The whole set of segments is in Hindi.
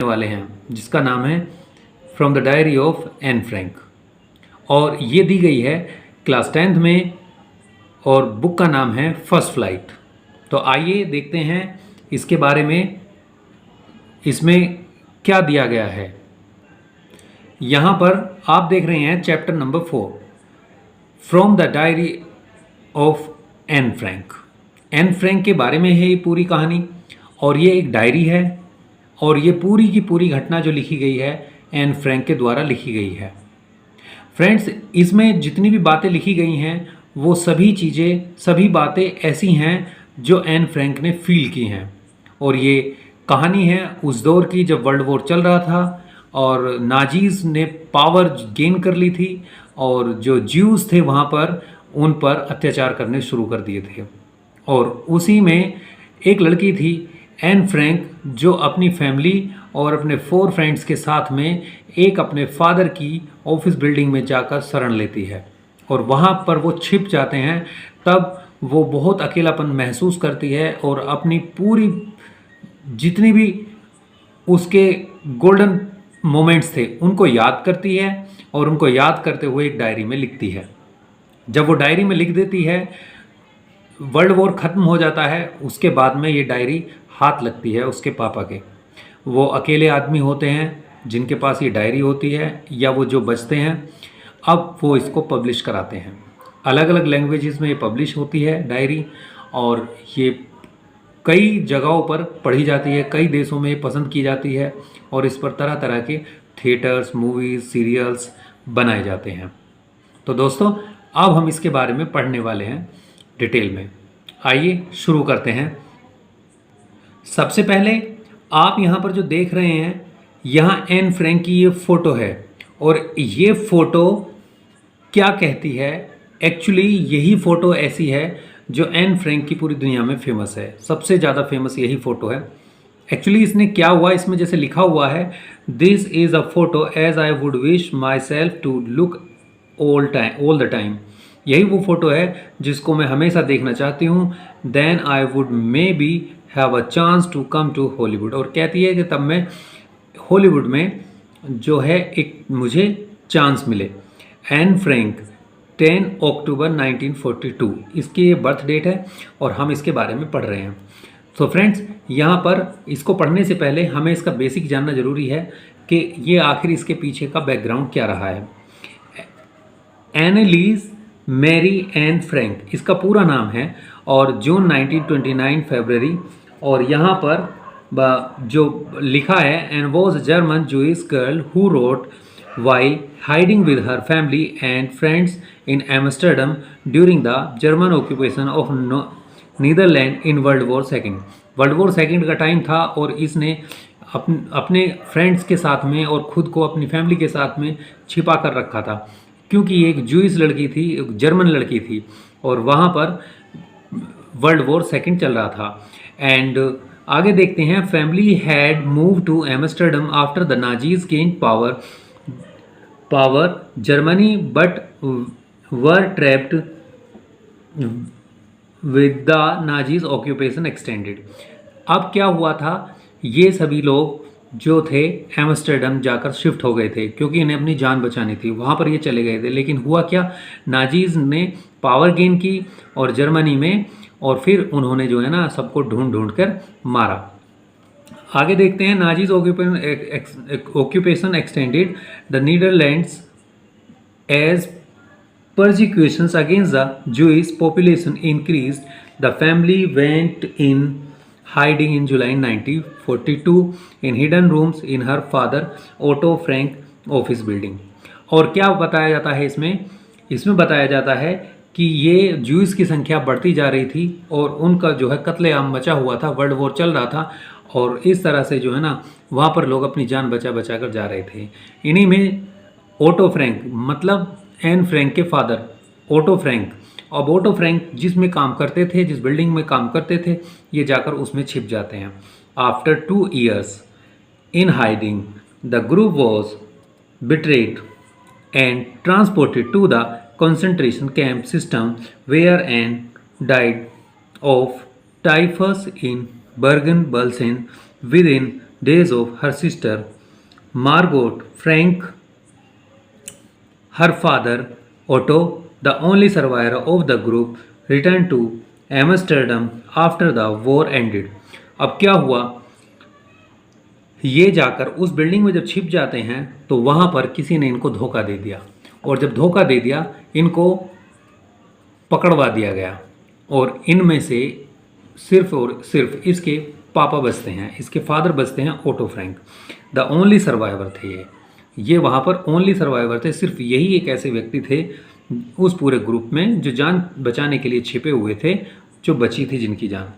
वाले हैं जिसका नाम है from the diary of Anne Frank, और ये दी गई है क्लास 10th में, और बुक का नाम है फर्स्ट फ्लाइट। तो आइए देखते हैं इसके बारे में, इसमें क्या दिया गया है। यहाँ पर आप देख रहे हैं chapter number 4 from the diary of Anne Frank. Anne Frank के बारे में है ये पूरी कहानी, और ये एक डायरी है, और ये पूरी की पूरी घटना जो लिखी गई है एन फ्रैंक के द्वारा लिखी गई है। फ्रेंड्स, इसमें जितनी भी बातें लिखी गई हैं वो सभी चीज़ें, सभी बातें ऐसी हैं जो एन फ्रैंक ने फील की हैं, और ये कहानी है उस दौर की जब वर्ल्ड वॉर चल रहा था और नाजीज़ ने पावर गेन कर ली थी, और जो ज्यूज़ थे वहाँ पर उन पर अत्याचार करने शुरू कर दिए थे। और उसी में एक लड़की थी एन फ्रैंक, जो अपनी फैमिली और अपने 4 फ्रेंड्स के साथ में एक अपने फादर की ऑफिस बिल्डिंग में जाकर शरण लेती है, और वहाँ पर वो छिप जाते हैं। तब वो बहुत अकेलापन महसूस करती है और अपनी पूरी जितनी भी उसके गोल्डन मोमेंट्स थे उनको याद करती है, और उनको याद करते हुए एक डायरी में लिखती है। जब वो डायरी में लिख देती है, वर्ल्ड वॉर ख़त्म हो जाता है, उसके बाद में ये डायरी हाथ लगती है उसके पापा के। वो अकेले आदमी होते हैं जिनके पास ये डायरी होती है, या वो जो बचते हैं, अब वो इसको पब्लिश कराते हैं। अलग अलग लैंग्वेजेस में ये पब्लिश होती है डायरी, और ये कई जगहों पर पढ़ी जाती है, कई देशों में ये पसंद की जाती है, और इस पर तरह तरह के थिएटर्स, मूवीज़, सीरियल्स बनाए जाते हैं। तो दोस्तों, अब हम इसके बारे में पढ़ने वाले हैं डिटेल में। आइए शुरू करते हैं। सबसे पहले आप यहाँ पर जो देख रहे हैं, यहाँ एन फ्रैंक की ये फ़ोटो है, और ये फ़ोटो क्या कहती है, एक्चुअली यही फ़ोटो ऐसी है जो एन फ्रैंक की पूरी दुनिया में फेमस है। सबसे ज़्यादा फेमस यही फ़ोटो है। एक्चुअली इसने क्या हुआ, इसमें जैसे लिखा हुआ है, this is a photo as I would wish myself to look all the time. यही वो फ़ोटो है जिसको मैं हमेशा देखना चाहती हूँ। Then I would maybe have a chance to come to Hollywood. और कहती है कि तब मैं हॉलीवुड में जो है एक मुझे चांस मिले। एन फ्रैंक 10 अक्टूबर 1942 इसकी ये बर्थ डेट है, और हम इसके बारे में पढ़ रहे हैं। तो फ्रेंड्स, यहाँ पर इसको पढ़ने से पहले हमें इसका बेसिक जानना ज़रूरी है कि ये आखिर इसके पीछे का बैकग्राउंड क्या रहा है। एनेलीज मैरी एन फ्रैंक इसका पूरा नाम है, और जून 1929 फरवरी, और यहाँ पर जो लिखा है, and was a German Jewish girl who wrote while hiding with her family and friends in Amsterdam during the German occupation of Netherlands in World War II। World war second का टाइम था, और इसने अपने फ्रेंड्स के साथ में और ख़ुद को अपनी फैमिली के साथ में छिपा कर रखा था, क्योंकि ये एक जूइश लड़की थी, एक जर्मन लड़की थी, और वहाँ पर वर्ल्ड वॉर सेकेंड चल रहा था। एंड आगे देखते हैं, family had move to Amsterdam after the Nazis gain power Germany but were trapped with the Nazis occupation extended। अब क्या हुआ था, ये सभी लोग जो थे एम्स्टर्डम जाकर शिफ्ट हो गए थे, क्योंकि इन्हें अपनी जान बचानी थी। वहाँ पर ये चले गए थे, लेकिन हुआ क्या, नाजीज ने पावर गेन की और जर्मनी में, और फिर उन्होंने जो है ना सबको ढूंढ ढूंढ कर मारा। आगे देखते हैं, Nazis occupation extended the Netherlands as persecutions against the Jewish population increased. The family went in hiding in July 1942 in hidden rooms in her father Otto Frank office building। और क्या बताया जाता है इसमें बताया जाता है कि ये ज्यूज की संख्या बढ़ती जा रही थी, और उनका जो है कत्लेआम मचा हुआ था, वर्ल्ड वॉर चल रहा था, और इस तरह से जो है ना वहाँ पर लोग अपनी जान बचा बचा कर जा रहे थे। इन्हीं में ओटो फ्रैंक, मतलब एन फ्रैंक के फादर ओटो फ्रैंक, अब ओटो फ्रैंक जिसमें काम करते थे, जिस बिल्डिंग में काम करते थे, ये जाकर उसमें छिप जाते हैं। After 2 years in hiding the group was betrayed and transported to the concentration camp system where Anne died of typhus in Bergen-Belsen within days of her sister Margot Frank, her father Otto, the only survivor of the group, returned to Amsterdam after the war ended. अब क्या हुआ, ये जाकर उस बिल्डिंग में जब छिप जाते हैं तो वहाँ पर किसी ने इनको धोखा दे दिया, और जब धोखा दे दिया इनको पकड़वा दिया गया, और इनमें से सिर्फ और सिर्फ इसके पापा बचते हैं, इसके फादर बचते हैं, Otto Frank. The only survivor थे ये वहाँ पर ओनली सर्वाइवर थे, सिर्फ यही एक ऐसे व्यक्ति थे उस पूरे ग्रुप में जो जान बचाने के लिए छिपे हुए थे, जो बची थी जिनकी जान।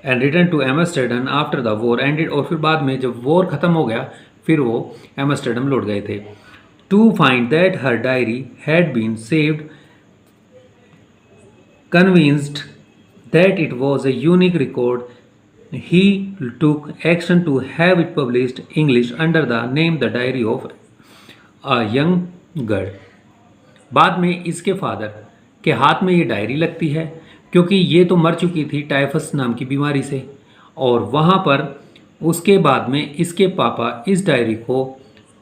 And return to Amsterdam after the war ended, और फिर बाद में जब वॉर ख़त्म हो गया फिर वो एम्स्टर्डम लौट गए थे। To find that her diary had been saved, convinced that it was a unique record, he took action to have it published English under the name The Diary of a Young Girl। बाद में इसके फादर के हाथ में ये डायरी लगती है, क्योंकि ये तो मर चुकी थी टाइफस नाम की बीमारी से, और वहाँ पर उसके बाद में इसके पापा इस डायरी को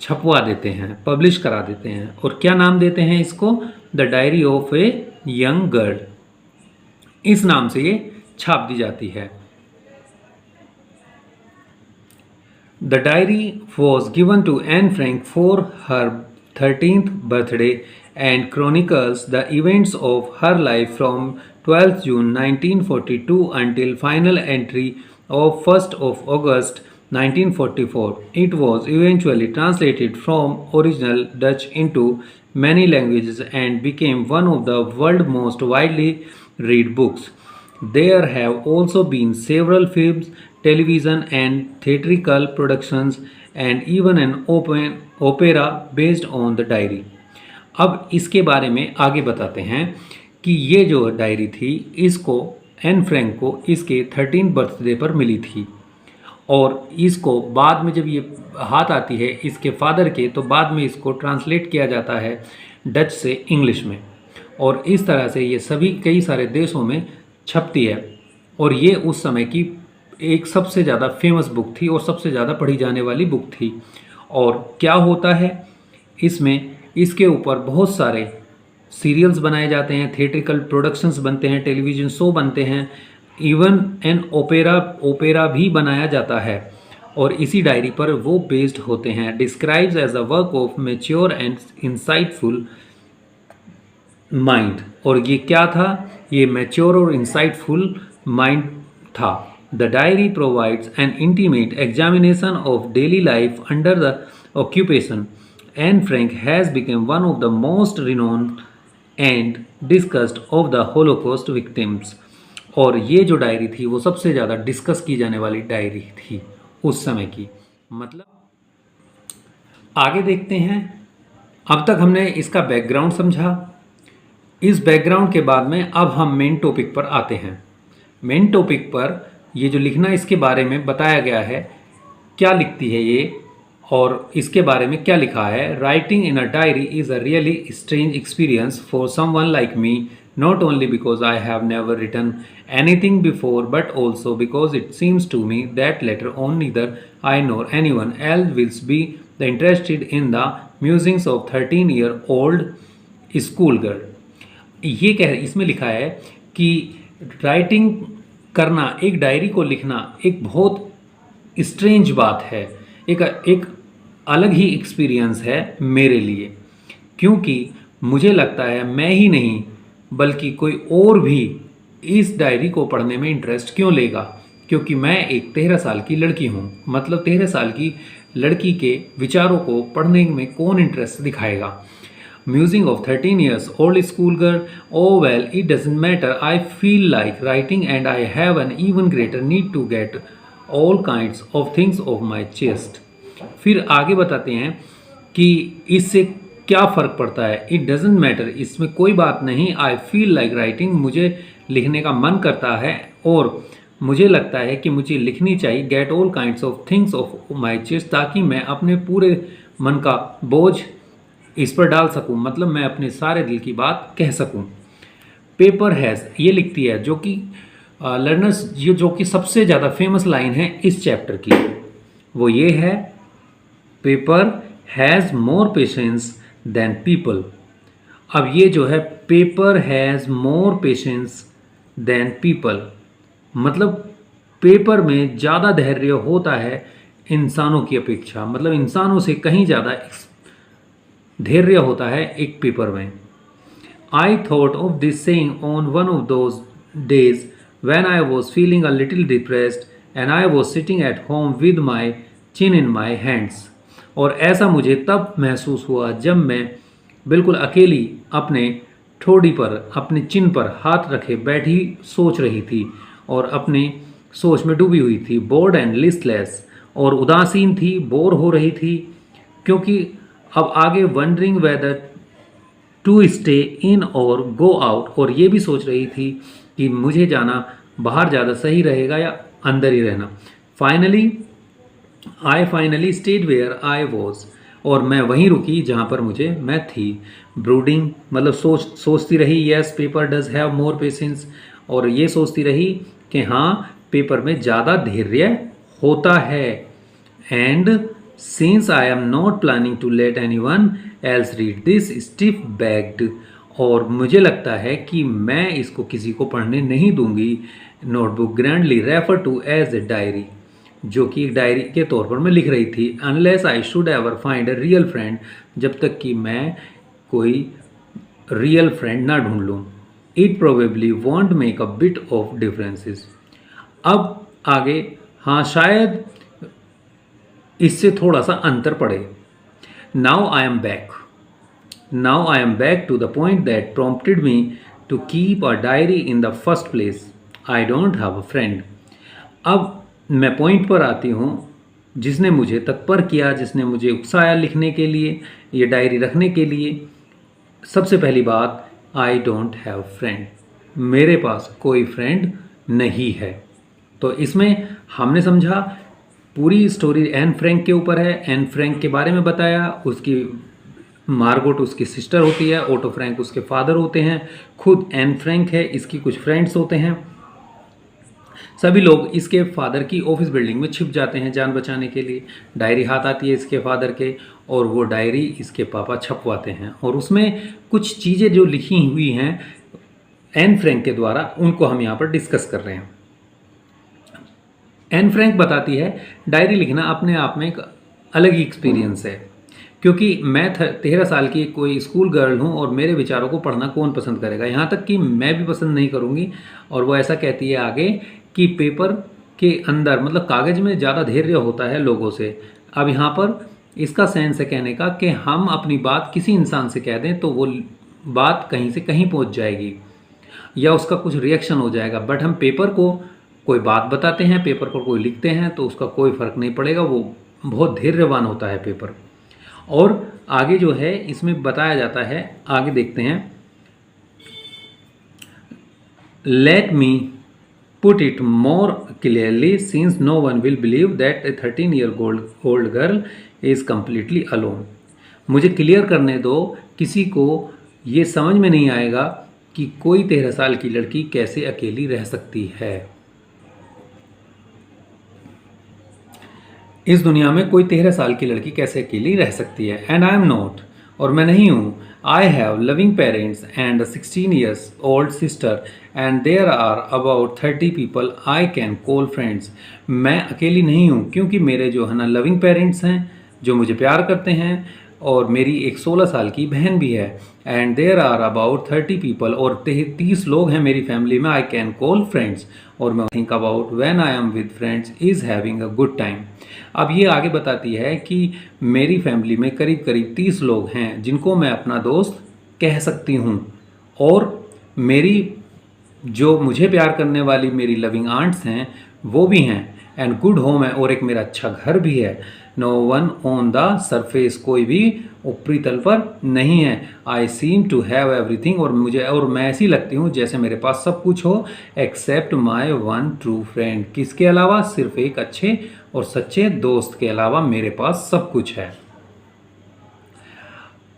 छपवा देते हैं, पब्लिश करा देते हैं, और क्या नाम देते हैं इसको, the diary of a young girl, इस नाम से ये छाप दी जाती है। The diary was given to Anne Frank for her 13th birthday and chronicles the events of her life from 12th June 1942 until final entry of 1st of August 1944. It was eventually translated from original Dutch into many languages and became one of the world's most widely read books. There have also been several films, television and theatrical productions and even an opera based on the diary. अब इसके बारे में आगे बताते हैं कि ये जो डायरी थी इसको एन फ्रैंक को इसके 13th बर्थडे पर मिली थी, और इसको बाद में जब ये हाथ आती है इसके फादर के, तो बाद में इसको ट्रांसलेट किया जाता है डच से इंग्लिश में, और इस तरह से ये सभी कई सारे देशों में छपती है, और ये उस समय की एक सबसे ज़्यादा फेमस बुक थी और सबसे ज़्यादा पढ़ी जाने वाली बुक थी। और क्या होता है इसमें, इसके ऊपर बहुत सारे सीरियल्स बनाए जाते हैं, थिएट्रिकल प्रोडक्शंस बनते हैं, टेलीविज़न शो बनते हैं, इवन एन ओपेरा भी बनाया जाता है, और इसी डायरी पर वो बेस्ड होते हैं। Describes as a work of mature and insightful mind, और ये क्या था, ये मैच्योर और इंसाइटफुल माइंड था। The diary provides an intimate examination of daily life under the occupation. Anne Frank has become one of the most renowned and discussed of the Holocaust victims। और ये जो डायरी थी वो सबसे ज़्यादा डिस्कस की जाने वाली डायरी थी उस समय की। मतलब आगे देखते हैं। अब तक हमने इसका बैकग्राउंड समझा। इस बैकग्राउंड के बाद में अब हम मेन टॉपिक पर आते हैं। मेन टॉपिक पर ये जो लिखना इसके बारे में बताया गया है, क्या लिखती है ये और इसके बारे में क्या लिखा है। Writing in a diary is a really strange experience for someone like me, not only because I have never written anything before, but also because it seems to me that later on neither I nor anyone else will be interested in the musings of 13-year-old schoolgirl। ये इसमें लिखा है कि राइटिंग करना, एक डायरी को लिखना एक बहुत स्ट्रेंज बात है, एक अलग ही एक्सपीरियंस है मेरे लिए, क्योंकि मुझे लगता है मैं ही नहीं बल्कि कोई और भी इस डायरी को पढ़ने में इंटरेस्ट क्यों लेगा, क्योंकि मैं एक 13 साल की लड़की हूँ। मतलब 13 साल की लड़की के विचारों को पढ़ने में कौन इंटरेस्ट दिखाएगा। Musing of 13 years old school girl, oh well it doesn't matter, I feel like writing and I have an even greater need to get all kinds of things off my chest। फिर आगे बताते हैं कि इससे क्या फ़र्क पड़ता है। इट डजेंट मैटर, इसमें कोई बात नहीं। आई फील लाइक राइटिंग, मुझे लिखने का मन करता है और मुझे लगता है कि मुझे लिखनी चाहिए। Get all kinds of things of my chest, ताकि मैं अपने पूरे मन का बोझ इस पर डाल सकूं, मतलब मैं अपने सारे दिल की बात कह सकूं। पेपर हैज़, ये लिखती है जो कि लर्नर्स, जो कि सबसे ज़्यादा फेमस लाइन है इस चैप्टर की। वो ये है, paper has more patience than people. अब ये जो है paper has more patience than people, मतलब पेपर में ज़्यादा धैर्य होता है इंसानों की अपेक्षा, मतलब इंसानों से कहीं ज़्यादा धैर्य होता है एक पेपर में। I thought of this saying on one of those days when I was feeling a little depressed and I was sitting at home with my chin in my hands। और ऐसा मुझे तब महसूस हुआ जब मैं बिल्कुल अकेली अपने ठोड़ी पर, अपने चिन पर हाथ रखे बैठी सोच रही थी और अपनी सोच में डूबी हुई थी। बोर्ड एंड लिस्टलेस, और उदासीन थी, बोर हो रही थी, क्योंकि अब आगे wondering whether to stay in or go out, और ये भी सोच रही थी कि मुझे जाना बाहर ज़्यादा सही रहेगा या अंदर ही रहना। Finally stayed where I was, और मैं वहीं रुकी जहाँ पर मैं थी। ब्रूडिंग मतलब सोचती रही, yes paper does have more patience, और ये सोचती रही कि हाँ पेपर में ज़्यादा धैर्य होता है। And since I am not planning to let anyone else read this stiff backed, और मुझे लगता है कि मैं इसको किसी को पढ़ने नहीं दूंगी। Notebook grandly refer to as a diary, जो कि एक डायरी के तौर पर मैं लिख रही थी। Unless I should ever find a real friend, जब तक कि मैं कोई रियल फ्रेंड ना ढूंढ लूँ। It probably won't make a bit of differences. अब आगे, हाँ शायद इससे थोड़ा सा अंतर पड़े। Now I am back to the point that prompted me to keep a diary in the first place. I don't have a friend. अब मैं पॉइंट पर आती हूँ जिसने मुझे तत्पर किया, जिसने मुझे उकसाया लिखने के लिए, ये डायरी रखने के लिए। सबसे पहली बात, आई डोंट हैव फ्रेंड, मेरे पास कोई फ्रेंड नहीं है। तो इसमें हमने समझा पूरी स्टोरी एन फ्रैंक के ऊपर है। एन फ्रैंक के बारे में बताया, उसकी मार्गोट उसकी सिस्टर होती है, ओटो फ्रैंक उसके फादर होते हैं, खुद एन फ्रैंक है, इसकी कुछ फ्रेंड्स होते हैं। सभी लोग इसके फादर की ऑफिस बिल्डिंग में छिप जाते हैं जान बचाने के लिए। डायरी हाथ आती है इसके फादर के, और वो डायरी इसके पापा छपवाते हैं, और उसमें कुछ चीज़ें जो लिखी हुई हैं एन फ्रैंक के द्वारा, उनको हम यहाँ पर डिस्कस कर रहे हैं। एन फ्रैंक बताती है डायरी लिखना अपने आप में एक अलग ही एक्सपीरियंस है, क्योंकि मैं 13 साल की कोई स्कूल गर्ल हूँ और मेरे विचारों को पढ़ना कौन पसंद करेगा, यहाँ तक कि मैं भी पसंद नहीं करूँगी। और वो ऐसा कहती है आगे कि पेपर के अंदर मतलब कागज़ में ज़्यादा धैर्य होता है लोगों से। अब यहाँ पर इसका सेंस है कहने का कि हम अपनी बात किसी इंसान से कह दें तो वो बात कहीं से कहीं पहुँच जाएगी या उसका कुछ रिएक्शन हो जाएगा, बट हम पेपर को कोई बात बताते हैं, पेपर पर कोई लिखते हैं तो उसका कोई फ़र्क नहीं पड़ेगा, वो बहुत धैर्यवान होता है पेपर। और आगे जो है इसमें बताया जाता है, आगे देखते हैं। Let me put it more clearly since no one will believe that a 13-year-old girl is completely alone. मुझे क्लियर करने दो, किसी को ये समझ में नहीं आएगा कि कोई 13 साल की लड़की कैसे अकेली रह सकती है। इस दुनिया में कोई 13 साल की लड़की कैसे अकेली रह सकती है। एंड आई एम नॉट, और मैं नहीं हूँ। I have loving parents and 16-year-old sister and there are about 30 people I can call friends. मैं अकेली नहीं हूँ क्योंकि मेरे जो है ना लविंग पेरेंट्स हैं जो मुझे प्यार करते हैं, और मेरी एक 16 साल की बहन भी है। And there are about 30 people, और 30 लोग हैं मेरी फैमिली में। आई कैन कॉल फ्रेंड्स, और मैं think about when I am with friends is having a good time. अब ये आगे बताती है कि मेरी फैमिली में करीब करीब 30 लोग हैं जिनको मैं अपना दोस्त कह सकती हूँ, और मेरी जो मुझे प्यार करने वाली मेरी लविंग आंट्स हैं वो भी हैं। एंड गुड होम है, और एक मेरा अच्छा घर भी है। No one on the surface, कोई भी ऊपरी तल पर नहीं है। I seem to have everything, और मैं ऐसी लगती हूँ जैसे मेरे पास सब कुछ हो, except my one true friend. किसके अलावा? सिर्फ एक अच्छे और सच्चे दोस्त के अलावा मेरे पास सब कुछ है।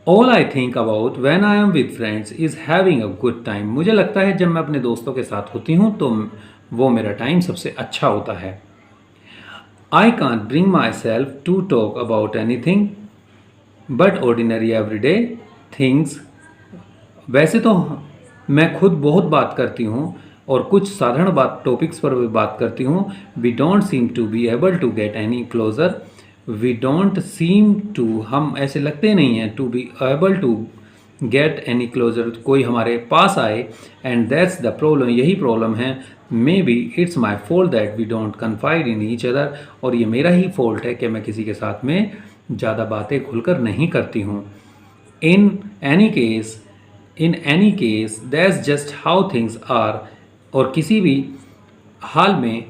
All I think about when I am with friends is having a good time. मुझे लगता है जब मैं अपने दोस्तों के साथ होती हूँ तो वो मेरा टाइम सबसे अच्छा होता है। I can't bring myself to talk about anything but ordinary everyday things. वैसे तो मैं खुद बहुत बात करती हूँ और कुछ साधारण बात टॉपिक्स पर भी बात करती हूँ. We don't seem to be able to get any closer. We don't seem to, हम ऐसे लगते नहीं हैं, to be able to get any closer, कोई हमारे पास आए. And that's the problem, यही प्रॉब्लम है. Maybe it's my fault that we don't confide in each other. और ये मेरा ही फॉल्ट है कि मैं किसी के साथ में ज़्यादा बातें खुलकर नहीं करती हूँ. In any case, that's just how things are. और किसी भी हाल में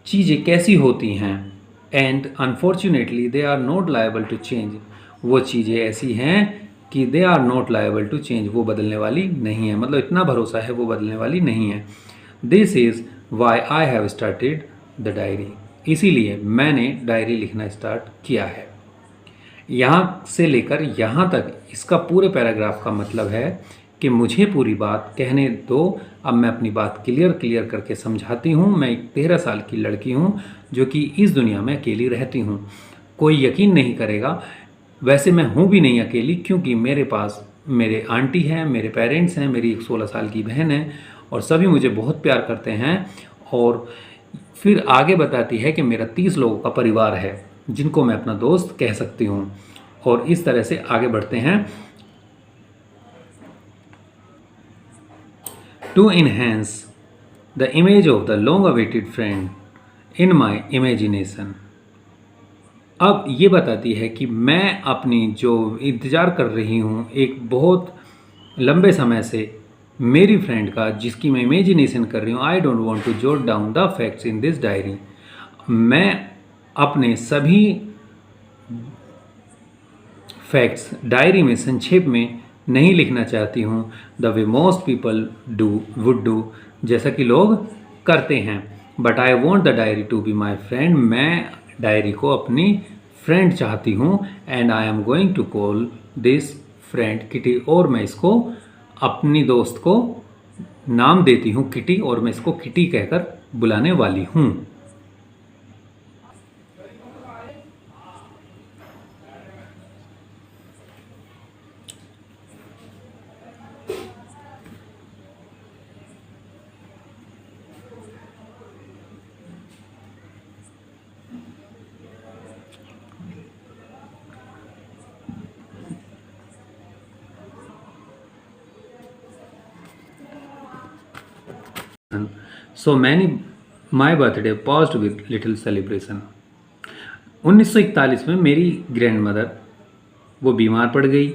चीज़ें कैसी होती हैं. And unfortunately they are not liable to change. वो चीज़ें ऐसी हैं कि they are not liable to change, वो बदलने वाली नहीं है. मतलब इतना भरोसा है वो बदलने वाली नहीं है. This is why I have started the diary. इसीलिए मैंने डायरी लिखना स्टार्ट किया है. यहाँ से लेकर यहाँ तक इसका पूरे पैराग्राफ का मतलब है कि मुझे पूरी बात कहने दो. अब मैं अपनी बात क्लियर करके समझाती हूँ. मैं एक 13 साल की लड़की हूँ जो कि इस दुनिया में अकेली रहती हूँ. कोई यकीन नहीं करेगा, वैसे मैं हूँ भी नहीं अकेली, क्योंकि मेरे पास मेरे आंटी हैं, मेरे पेरेंट्स हैं, मेरी एक 16 साल की बहन है और सभी मुझे बहुत प्यार करते हैं. और फिर आगे बताती है कि मेरा 30 लोगों का परिवार है जिनको मैं अपना दोस्त कह सकती हूँ. और इस तरह से आगे बढ़ते हैं. To enhance the image of the long-awaited friend in my imagination. अब ये बताती है कि मैं अपनी जो इंतज़ार कर रही हूँ एक बहुत लंबे समय से मेरी फ्रेंड का, जिसकी मैं इमेजिनेशन कर रही हूँ. I don't want to jot down the facts in this diary. मैं अपने सभी फैक्ट्स डायरी में संक्षेप में नहीं लिखना चाहती हूँ. The way most people would do, जैसा कि लोग करते हैं. But I want the diary to be my friend. मैं डायरी को अपनी फ्रेंड चाहती हूँ. And I am going to call this friend Kitty. और मैं इसको अपनी दोस्त को नाम देती हूँ किटी, और मैं इसको किटी कहकर बुलाने वाली हूँ. So my birthday paused with little celebration. 1941 में मेरी ग्रैंड मदर वो बीमार पड़ गई.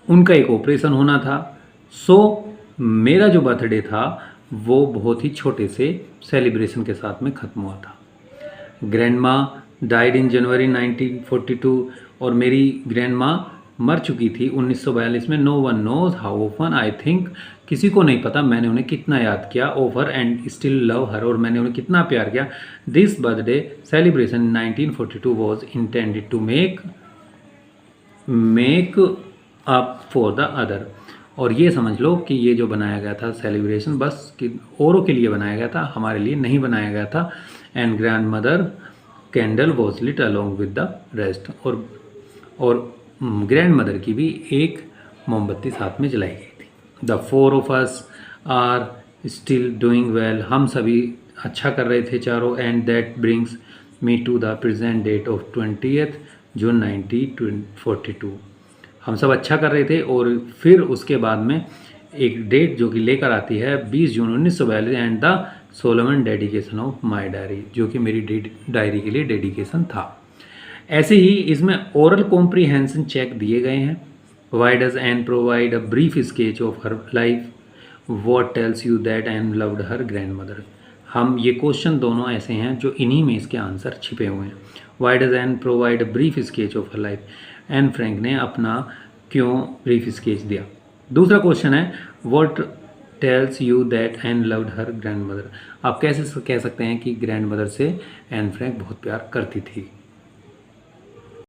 उनका एक ऑपरेशन होना था. सो मेरा जो बर्थडे था वो बहुत ही छोटे से सेलिब्रेशन के साथ में ख़त्म हुआ था. ग्रैंड माँ डाइड इन जनवरी 1942 और मेरी ग्रैंड माँ मर चुकी थी 1942 में. No one knows how often I think, किसी को नहीं पता मैंने उन्हें कितना याद किया. Over and still love her, और मैंने उन्हें कितना प्यार किया. This birthday celebration in 1942 was intended to make up for the other. और ये समझ लो कि ये जो बनाया गया था सेलिब्रेशन बस कि औरों के लिए बनाया गया था, हमारे लिए नहीं बनाया गया था. And grandmother candle was lit along with the rest. और ग्रैंड मदर की भी एक मोमबत्ती साथ में जलाई गई थी. The 4 of us are still doing well. हम सभी अच्छा कर रहे थे चारों. And that brings me to the present date of 20th June 1942. हम सब अच्छा कर रहे थे और फिर उसके बाद में एक डेट जो कि लेकर आती है 20 जून 1942 and the Solomon dedication of my diary, जो कि मेरी डायरी के लिए डेडिकेशन था. ऐसे ही इसमें ओरल कॉम्प्रीहेंशन चेक दिए गए हैं. Why does N provide a brief sketch of her life. What tells you that N loved her grand mother. हम ये क्वेश्चन दोनों ऐसे हैं जो इन्हीं में इसके आंसर छिपे हुए हैं. Why does N provide a brief sketch of her life. Anne Frank ने अपना क्यों ब्रीफ स्केच दिया. दूसरा क्वेश्चन है what tells you that N loved her grand mother. आप कैसे कह सकते हैं कि ग्रैंड मदर से एन फ्रैंक बहुत प्यार करती थी.